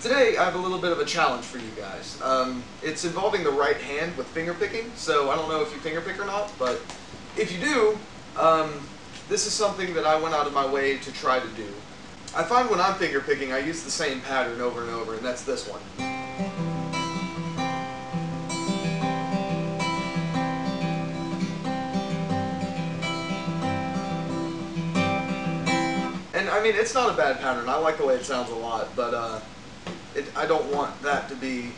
Today I have a little bit of a challenge for you guys. It's involving the right hand with finger picking, so I don't know if you finger pick or not, but if you do, this is something that I went out of my way to try to do. I find when I'm finger picking I use the same pattern over and over, and that's this one. And I mean, it's not a bad pattern. I like the way it sounds a lot, but I don't want that to be,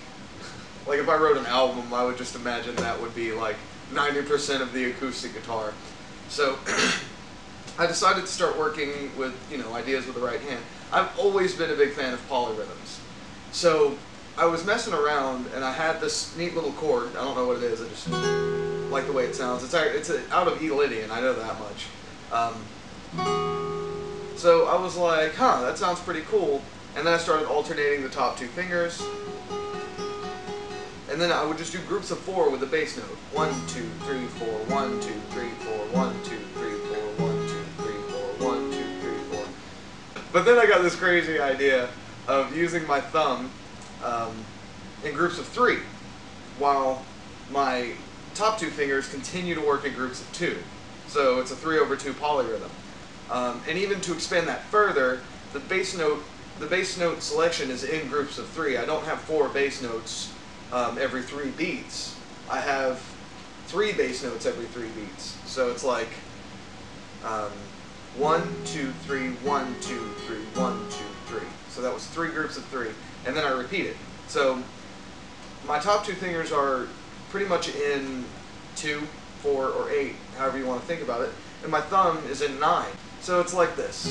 like if I wrote an album, I would just imagine that would be like 90% of the acoustic guitar. So I decided to start working with, ideas with the right hand. I've always been a big fan of polyrhythms. So I was messing around and I had this neat little chord. I don't know what it is, I just like the way it sounds. It's out of E Lydian, I know that much. So I was like, that sounds pretty cool. And then I started alternating the top two fingers. And then I would just do groups of 4 with the bass note. 1, 2, 3, 4, 1, 2, 3, 4, 1, 2, 3, 4, 1, 2, 3, 4, 1, 2, 3, 4. But then I got this crazy idea of using my thumb in groups of 3, while my top 2 fingers continue to work in groups of 2. So it's a 3/2 polyrhythm. And even to expand that further, the bass note selection is in groups of 3. I don't have 4 bass notes every 3 beats. I have 3 bass notes every 3 beats. So it's like 1, 2, 3, 1, 2, 3, 1, 2, 3. So that was 3 groups of 3, and then I repeat it. So my top 2 fingers are pretty much in 2, 4, or 8, however you want to think about it, and my thumb is in 9. So it's like this.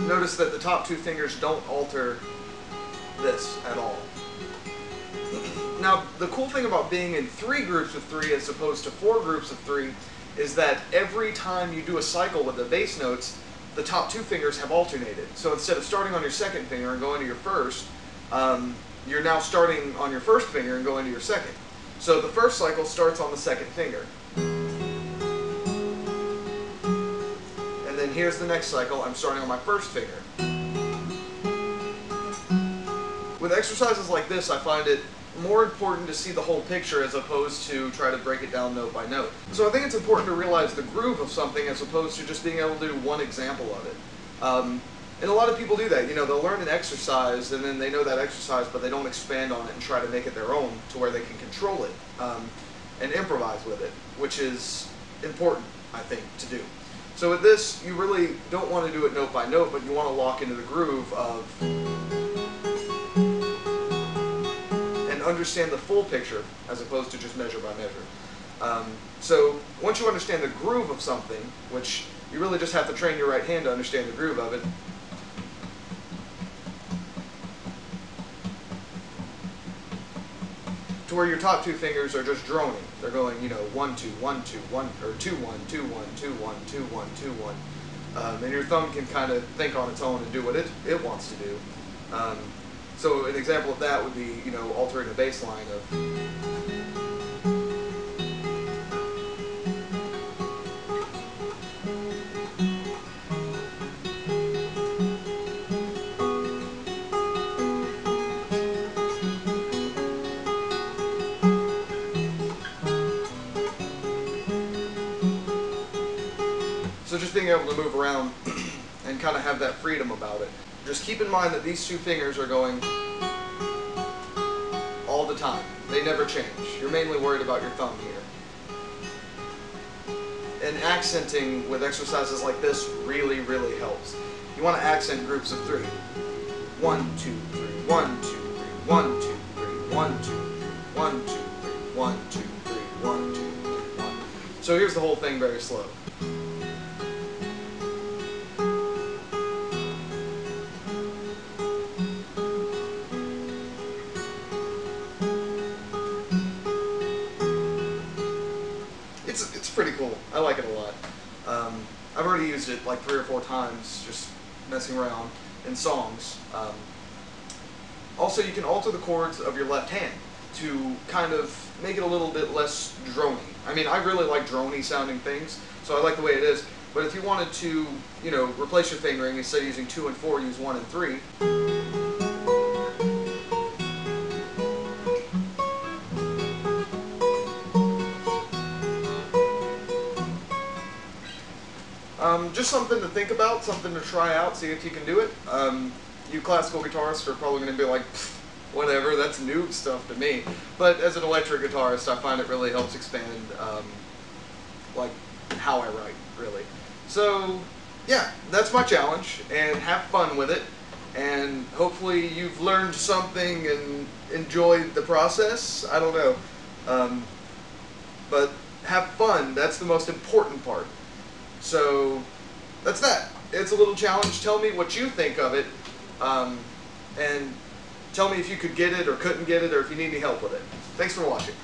Notice that the top 2 fingers don't alter this at all. Now, the cool thing about being in 3 groups of 3 as opposed to 4 groups of 3 is that every time you do a cycle with the bass notes, the top 2 fingers have alternated. So instead of starting on your second finger and going to your first, you're now starting on your first finger and going to your second. So the first cycle starts on the second finger. And then here's the next cycle, I'm starting on my first finger. With exercises like this, I find it more important to see the whole picture as opposed to try to break it down note by note. So I think it's important to realize the groove of something as opposed to just being able to do one example of it. And a lot of people do that. They'll learn an exercise and then they know that exercise, but they don't expand on it and try to make it their own to where they can control it and improvise with it, which is important, I think, to do. So with this, you really don't want to do it note by note, but you want to lock into the groove of and understand the full picture as opposed to just measure by measure. So once you understand the groove of something, which you really just have to train your right hand to understand the groove of it, to where your top 2 fingers are just droning. They're going, 1, 2, 1, 2, 1, or 2, 1, 2, 1, 2, 1, 2, 1, 2, 1. And your thumb can kind of think on its own and do what it wants to do. So an example of that would be, altering the bass line of. So just being able to move around and kind of have that freedom about it. Just keep in mind that these 2 fingers are going all the time. They never change. You're mainly worried about your thumb here. And accenting with exercises like this really, really helps. You want to accent groups of 3. 1, 2, 3, 1, 2, 3, 1, 2, 3, 1, 2, 3, 1, 2, 3, 1, 2, 3, 1, 2, 3, 1. So here's the whole thing very slow. It's pretty cool. I like it a lot. I've already used it like 3 or 4 times, just messing around in songs. Also, you can alter the chords of your left hand. to kind of make it a little bit less drony. I mean, I really like drony sounding things, so I like the way it is. But if you wanted to, you know, replace your fingering, instead of using 2 and 4, use 1 and 3. Just something to think about, something to try out, see if you can do it. You classical guitarists are probably going to be like, whatever, that's noob stuff to me. But as an electric guitarist, I find it really helps expand like how I write, really. So yeah, that's my challenge, and have fun with it. And hopefully you've learned something and enjoyed the process. I don't know. But have fun, that's the most important part. So that's that. It's a little challenge. Tell me what you think of it, and tell me if you could get it or couldn't get it, or if you need any help with it. Thanks for watching.